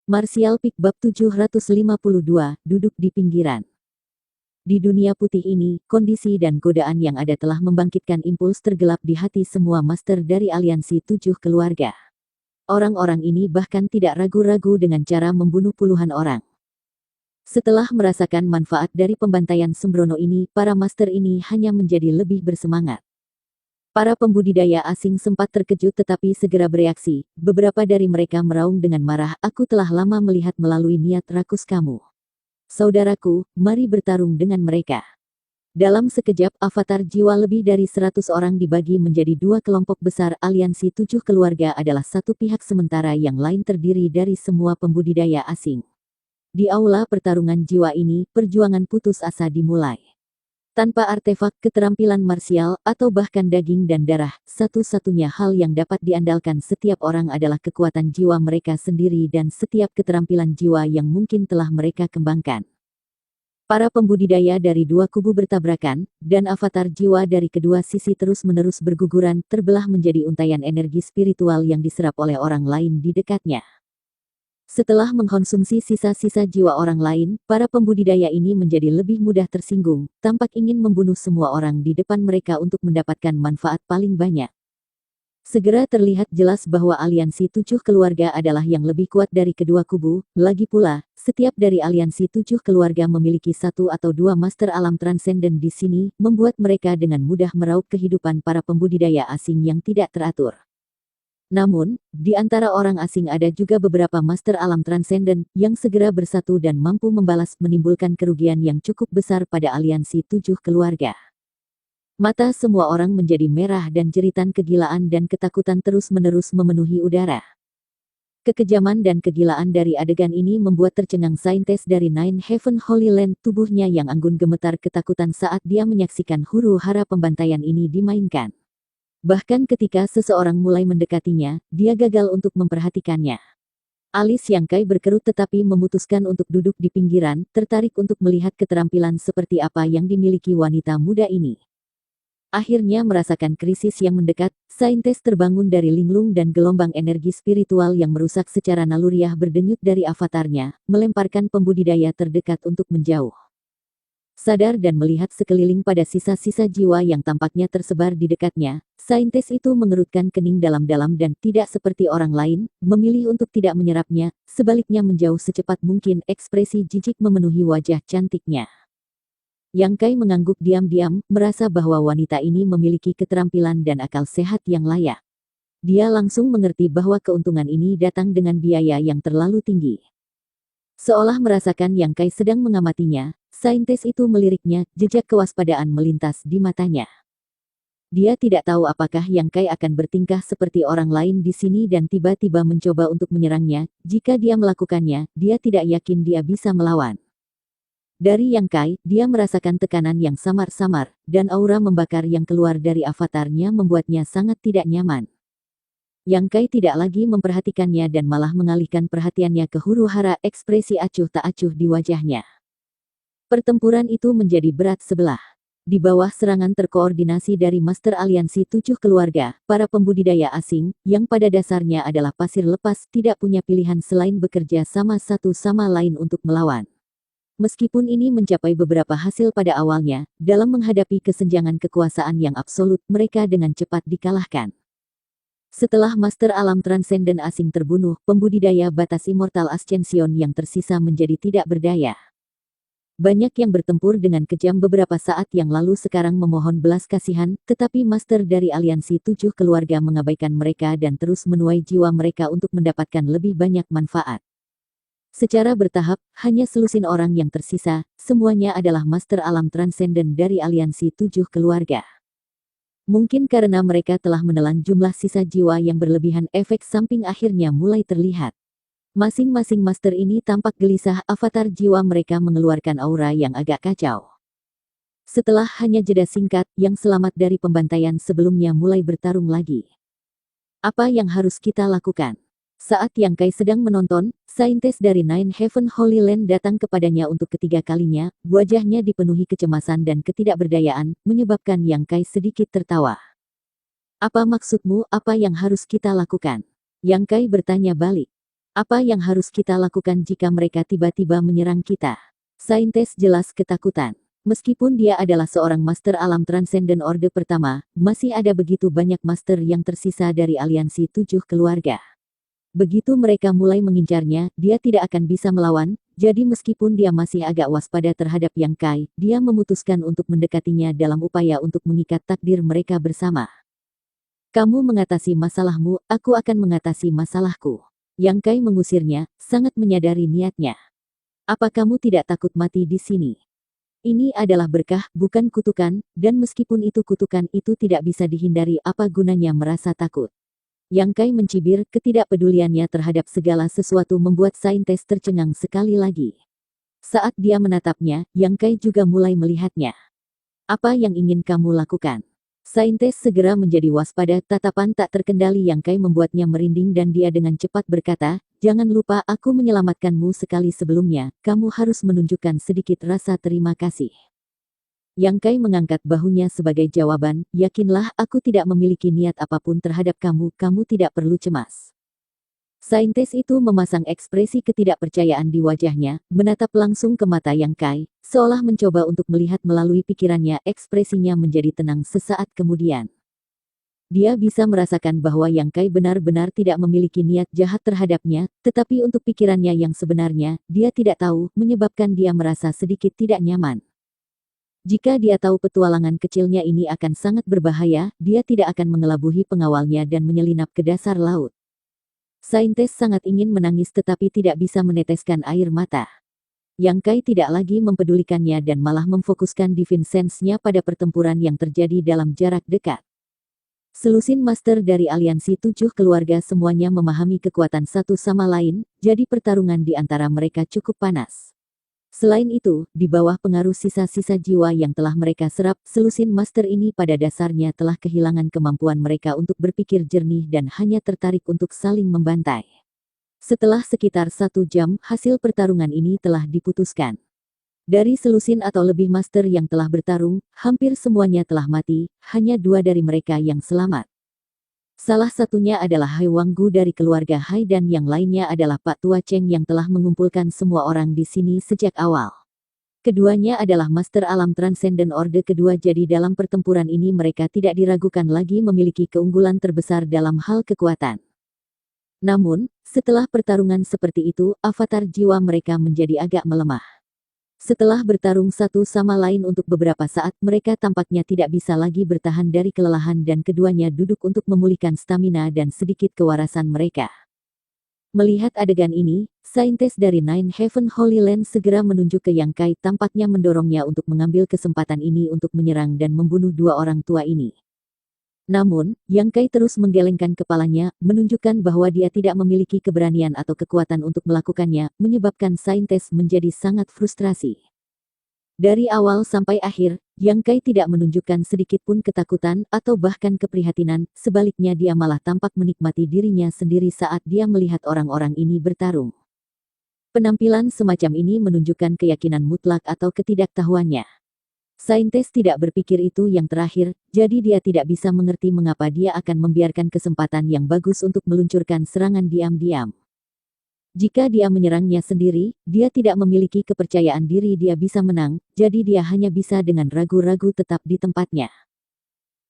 Martial Peak Bab 752, duduk di pinggiran. Di dunia putih ini, kondisi dan godaan yang ada telah membangkitkan impuls tergelap di hati semua master dari aliansi 7 keluarga. Orang-orang ini bahkan tidak ragu-ragu dengan cara membunuh puluhan orang. Setelah merasakan manfaat dari pembantaian sembrono ini, para master ini hanya menjadi lebih bersemangat. Para pembudidaya asing sempat terkejut tetapi segera bereaksi. Beberapa dari mereka meraung dengan marah, "Aku telah lama melihat melalui niat rakus kamu. Saudaraku, mari bertarung dengan mereka." Dalam sekejap, avatar jiwa lebih dari 100 orang dibagi menjadi dua kelompok besar. Aliansi 7 keluarga adalah satu pihak sementara yang lain terdiri dari semua pembudidaya asing. Di aula pertarungan jiwa ini, perjuangan putus asa dimulai. Tanpa artefak, keterampilan marsial, atau bahkan daging dan darah, satu-satunya hal yang dapat diandalkan setiap orang adalah kekuatan jiwa mereka sendiri dan setiap keterampilan jiwa yang mungkin telah mereka kembangkan. Para pembudidaya dari dua kubu bertabrakan, dan avatar jiwa dari kedua sisi terus-menerus berguguran, terbelah menjadi untaian energi spiritual yang diserap oleh orang lain di dekatnya. Setelah mengkonsumsi sisa-sisa jiwa orang lain, para pembudidaya ini menjadi lebih mudah tersinggung, tampak ingin membunuh semua orang di depan mereka untuk mendapatkan manfaat paling banyak. Segera terlihat jelas bahwa aliansi 7 keluarga adalah yang lebih kuat dari kedua kubu. Lagi pula, setiap dari aliansi 7 keluarga memiliki satu atau dua master alam transenden di sini, membuat mereka dengan mudah meraup kehidupan para pembudidaya asing yang tidak teratur. Namun, di antara orang asing ada juga beberapa master alam transenden yang segera bersatu dan mampu membalas, menimbulkan kerugian yang cukup besar pada aliansi 7 keluarga. Mata semua orang menjadi merah dan jeritan kegilaan dan ketakutan terus-menerus memenuhi udara. Kekejaman dan kegilaan dari adegan ini membuat tercengang saintis dari Nine Heaven Holy Land. Tubuhnya yang anggun gemetar ketakutan saat dia menyaksikan huru-hara pembantaian ini dimainkan. Bahkan ketika seseorang mulai mendekatinya, dia gagal untuk memperhatikannya. Alis Yang Kai berkerut tetapi memutuskan untuk duduk di pinggiran, tertarik untuk melihat keterampilan seperti apa yang dimiliki wanita muda ini. Akhirnya merasakan krisis yang mendekat, saintis terbangun dari linglung dan gelombang energi spiritual yang merusak secara naluriah berdenyut dari avatarnya, melemparkan pembudidaya terdekat untuk menjauh. Sadar dan melihat sekeliling pada sisa-sisa jiwa yang tampaknya tersebar di dekatnya, saintis itu mengerutkan kening dalam-dalam dan tidak seperti orang lain, memilih untuk tidak menyerapnya, sebaliknya menjauh secepat mungkin. Ekspresi jijik memenuhi wajah cantiknya. Yang Kai mengangguk diam-diam, merasa bahwa wanita ini memiliki keterampilan dan akal sehat yang layak. Dia langsung mengerti bahwa keuntungan ini datang dengan biaya yang terlalu tinggi. Seolah merasakan Yang Kai sedang mengamatinya, saintis itu meliriknya, jejak kewaspadaan melintas di matanya. Dia tidak tahu apakah Yang Kai akan bertingkah seperti orang lain di sini dan tiba-tiba mencoba untuk menyerangnya. Jika dia melakukannya, dia tidak yakin dia bisa melawan. Dari Yang Kai, dia merasakan tekanan yang samar-samar, dan aura membakar yang keluar dari avatarnya membuatnya sangat tidak nyaman. Yang Kai tidak lagi memperhatikannya dan malah mengalihkan perhatiannya ke huru-hara. Ekspresi acuh tak acuh di wajahnya. Pertempuran itu menjadi berat sebelah. Di bawah serangan terkoordinasi dari Master Aliansi 7 keluarga, para pembudidaya asing, yang pada dasarnya adalah pasir lepas, tidak punya pilihan selain bekerja sama satu sama lain untuk melawan. Meskipun ini mencapai beberapa hasil pada awalnya, dalam menghadapi kesenjangan kekuasaan yang absolut, mereka dengan cepat dikalahkan. Setelah Master Alam Transenden asing terbunuh, pembudidaya batas Immortal Ascension yang tersisa menjadi tidak berdaya. Banyak yang bertempur dengan kejam beberapa saat yang lalu sekarang memohon belas kasihan, tetapi Master dari Aliansi 7 keluarga mengabaikan mereka dan terus menuai jiwa mereka untuk mendapatkan lebih banyak manfaat. Secara bertahap, hanya selusin orang yang tersisa, semuanya adalah Master Alam Transenden dari Aliansi 7 keluarga. Mungkin karena mereka telah menelan jumlah sisa jiwa yang berlebihan, efek samping akhirnya mulai terlihat. Masing-masing master ini tampak gelisah, avatar jiwa mereka mengeluarkan aura yang agak kacau. Setelah hanya jeda singkat, yang selamat dari pembantaian sebelumnya mulai bertarung lagi. Apa yang harus kita lakukan? Saat Yang Kai sedang menonton, saintis dari Nine Heaven Holy Land datang kepadanya untuk ketiga kalinya, wajahnya dipenuhi kecemasan dan ketidakberdayaan, menyebabkan Yang Kai sedikit tertawa. "Apa maksudmu, apa yang harus kita lakukan?" Yang Kai bertanya balik. Apa yang harus kita lakukan jika mereka tiba-tiba menyerang kita? Saintes jelas ketakutan. Meskipun dia adalah seorang master alam transenden orde pertama, masih ada begitu banyak master yang tersisa dari aliansi 7 keluarga. Begitu mereka mulai mengincarnya, dia tidak akan bisa melawan, jadi meskipun dia masih agak waspada terhadap Yang Kai, dia memutuskan untuk mendekatinya dalam upaya untuk mengikat takdir mereka bersama. Kamu mengatasi masalahmu, aku akan mengatasi masalahku. Yang Kai mengusirnya, sangat menyadari niatnya. Apa kamu tidak takut mati di sini? Ini adalah berkah, bukan kutukan, dan meskipun itu kutukan itu tidak bisa dihindari, apa gunanya merasa takut. Yang Kai mencibir, ketidakpeduliannya terhadap segala sesuatu membuat Saintes tercengang sekali lagi. Saat dia menatapnya, Yang Kai juga mulai melihatnya. Apa yang ingin kamu lakukan? Saintes segera menjadi waspada, tatapan tak terkendali Yang Kai membuatnya merinding dan dia dengan cepat berkata, jangan lupa aku menyelamatkanmu sekali sebelumnya, kamu harus menunjukkan sedikit rasa terima kasih. Yang Kai mengangkat bahunya sebagai jawaban, yakinlah aku tidak memiliki niat apapun terhadap kamu, kamu tidak perlu cemas. Saintes itu memasang ekspresi ketidakpercayaan di wajahnya, menatap langsung ke mata Yang Kai, seolah mencoba untuk melihat melalui pikirannya, ekspresinya menjadi tenang sesaat kemudian. Dia bisa merasakan bahwa Yang Kai benar-benar tidak memiliki niat jahat terhadapnya, tetapi untuk pikirannya yang sebenarnya, dia tidak tahu, menyebabkan dia merasa sedikit tidak nyaman. Jika dia tahu petualangan kecilnya ini akan sangat berbahaya, dia tidak akan mengelabuhi pengawalnya dan menyelinap ke dasar laut. Saintes sangat ingin menangis tetapi tidak bisa meneteskan air mata. Yang Kai tidak lagi mempedulikannya dan malah memfokuskan Divine Sense-nya pada pertempuran yang terjadi dalam jarak dekat. Selusin master dari aliansi 7 keluarga semuanya memahami kekuatan satu sama lain, jadi pertarungan di antara mereka cukup panas. Selain itu, di bawah pengaruh sisa-sisa jiwa yang telah mereka serap, selusin master ini pada dasarnya telah kehilangan kemampuan mereka untuk berpikir jernih dan hanya tertarik untuk saling membantai. Setelah sekitar 1 jam, hasil pertarungan ini telah diputuskan. Dari selusin atau lebih master yang telah bertarung, hampir semuanya telah mati, hanya 2 dari mereka yang selamat. Salah satunya adalah Hai Wanggu dari keluarga Hai dan yang lainnya adalah Pak Tua Cheng yang telah mengumpulkan semua orang di sini sejak awal. Keduanya adalah Master Alam Transenden Orde kedua, jadi dalam pertempuran ini mereka tidak diragukan lagi memiliki keunggulan terbesar dalam hal kekuatan. Namun, setelah pertarungan seperti itu, avatar jiwa mereka menjadi agak melemah. Setelah bertarung satu sama lain untuk beberapa saat, mereka tampaknya tidak bisa lagi bertahan dari kelelahan dan keduanya duduk untuk memulihkan stamina dan sedikit kewarasan mereka. Melihat adegan ini, saintes dari Nine Heaven Holy Land segera menunjuk ke Yang Kai, tampaknya mendorongnya untuk mengambil kesempatan ini untuk menyerang dan membunuh 2 orang tua ini. Namun, Yang Kai terus menggelengkan kepalanya, menunjukkan bahwa dia tidak memiliki keberanian atau kekuatan untuk melakukannya, menyebabkan saintes menjadi sangat frustrasi. Dari awal sampai akhir, Yang Kai tidak menunjukkan sedikit pun ketakutan atau bahkan keprihatinan, sebaliknya dia malah tampak menikmati dirinya sendiri saat dia melihat orang-orang ini bertarung. Penampilan semacam ini menunjukkan keyakinan mutlak atau ketidaktahuannya. Saintes tidak berpikir itu yang terakhir, jadi dia tidak bisa mengerti mengapa dia akan membiarkan kesempatan yang bagus untuk meluncurkan serangan diam-diam. Jika dia menyerangnya sendiri, dia tidak memiliki kepercayaan diri dia bisa menang, jadi dia hanya bisa dengan ragu-ragu tetap di tempatnya.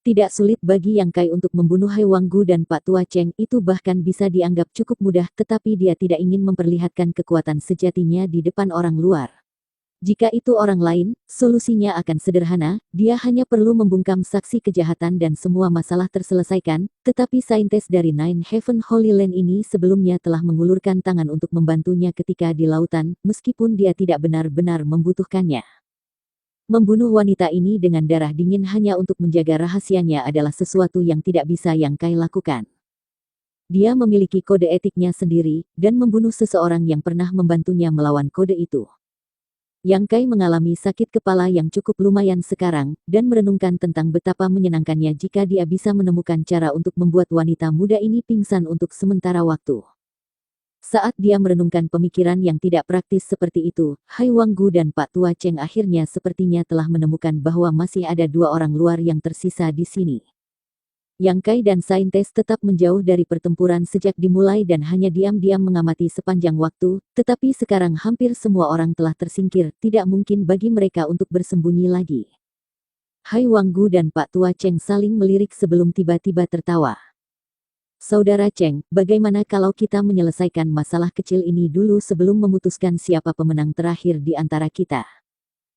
Tidak sulit bagi Yang Kai untuk membunuh Hai Wanggu dan Pak Tua Cheng, itu bahkan bisa dianggap cukup mudah, tetapi dia tidak ingin memperlihatkan kekuatan sejatinya di depan orang luar. Jika itu orang lain, solusinya akan sederhana, dia hanya perlu membungkam saksi kejahatan dan semua masalah terselesaikan, tetapi saintes dari Nine Heaven Holy Land ini sebelumnya telah mengulurkan tangan untuk membantunya ketika di lautan, meskipun dia tidak benar-benar membutuhkannya. Membunuh wanita ini dengan darah dingin hanya untuk menjaga rahasianya adalah sesuatu yang tidak bisa Yang Kai lakukan. Dia memiliki kode etiknya sendiri, dan membunuh seseorang yang pernah membantunya melawan kode itu. Yang Kai mengalami sakit kepala yang cukup lumayan sekarang, dan merenungkan tentang betapa menyenangkannya jika dia bisa menemukan cara untuk membuat wanita muda ini pingsan untuk sementara waktu. Saat dia merenungkan pemikiran yang tidak praktis seperti itu, Hai Wanggu dan Pak Tua Cheng akhirnya sepertinya telah menemukan bahwa masih ada 2 orang luar yang tersisa di sini. Yang Kai dan saintes tetap menjauh dari pertempuran sejak dimulai dan hanya diam-diam mengamati sepanjang waktu, tetapi sekarang hampir semua orang telah tersingkir, tidak mungkin bagi mereka untuk bersembunyi lagi. Hai Wanggu dan Pak Tua Cheng saling melirik sebelum tiba-tiba tertawa. Saudara Cheng, bagaimana kalau kita menyelesaikan masalah kecil ini dulu sebelum memutuskan siapa pemenang terakhir di antara kita?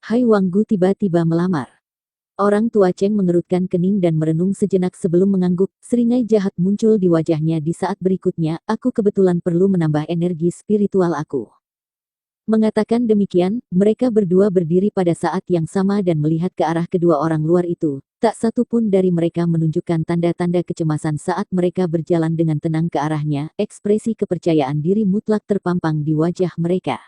Hai Wanggu tiba-tiba melamar. Orang tua Cheng mengerutkan kening dan merenung sejenak sebelum mengangguk, seringai jahat muncul di wajahnya di saat berikutnya, aku kebetulan perlu menambah energi spiritual aku. Mengatakan demikian, mereka berdua berdiri pada saat yang sama dan melihat ke arah kedua orang luar itu. Tak satu pun dari mereka menunjukkan tanda-tanda kecemasan saat mereka berjalan dengan tenang ke arahnya, ekspresi kepercayaan diri mutlak terpampang di wajah mereka.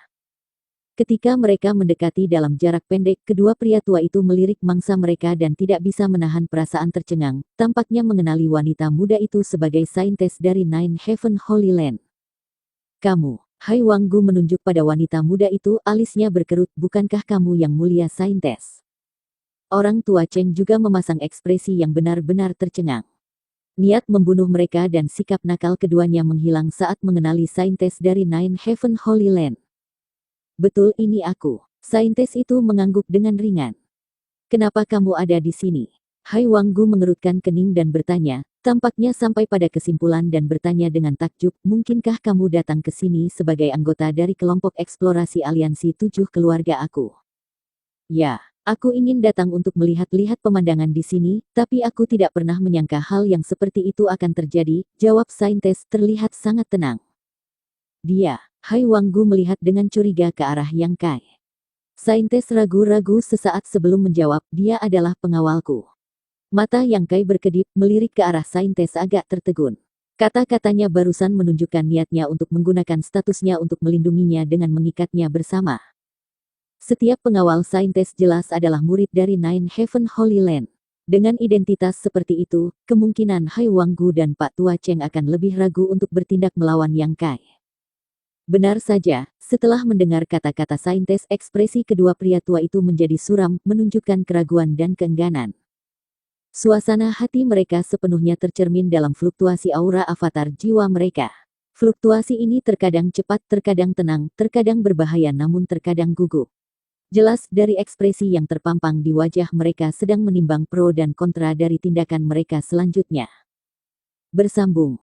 Ketika mereka mendekati dalam jarak pendek, kedua pria tua itu melirik mangsa mereka dan tidak bisa menahan perasaan tercengang, tampaknya mengenali wanita muda itu sebagai saintes dari Nine Heaven Holy Land. Kamu, Hai Wanggu menunjuk pada wanita muda itu, alisnya berkerut, bukankah kamu yang mulia saintes? Orang tua Cheng juga memasang ekspresi yang benar-benar tercengang. Niat membunuh mereka dan sikap nakal keduanya menghilang saat mengenali saintes dari Nine Heaven Holy Land. Betul, ini aku. Saintes itu mengangguk dengan ringan. Kenapa kamu ada di sini? Hai Wanggu mengerutkan kening dan bertanya, tampaknya sampai pada kesimpulan dan bertanya dengan takjub, mungkinkah kamu datang ke sini sebagai anggota dari kelompok eksplorasi aliansi 7 keluarga aku? Ya, aku ingin datang untuk melihat-lihat pemandangan di sini, tapi aku tidak pernah menyangka hal yang seperti itu akan terjadi, jawab saintes terlihat sangat tenang. Dia, Hai Wanggu melihat dengan curiga ke arah Yang Kai. Saintes ragu-ragu sesaat sebelum menjawab, dia adalah pengawalku. Mata Yang Kai berkedip, melirik ke arah saintes agak tertegun. Kata-katanya barusan menunjukkan niatnya untuk menggunakan statusnya untuk melindunginya dengan mengikatnya bersama. Setiap pengawal saintes jelas adalah murid dari Nine Heaven Holy Land. Dengan identitas seperti itu, kemungkinan Hai Wanggu dan Pak Tua Cheng akan lebih ragu untuk bertindak melawan Yang Kai. Benar saja, setelah mendengar kata-kata saintes, ekspresi kedua pria tua itu menjadi suram, menunjukkan keraguan dan keengganan. Suasana hati mereka sepenuhnya tercermin dalam fluktuasi aura avatar jiwa mereka. Fluktuasi ini terkadang cepat, terkadang tenang, terkadang berbahaya namun terkadang gugup. Jelas dari ekspresi yang terpampang di wajah mereka sedang menimbang pro dan kontra dari tindakan mereka selanjutnya. Bersambung.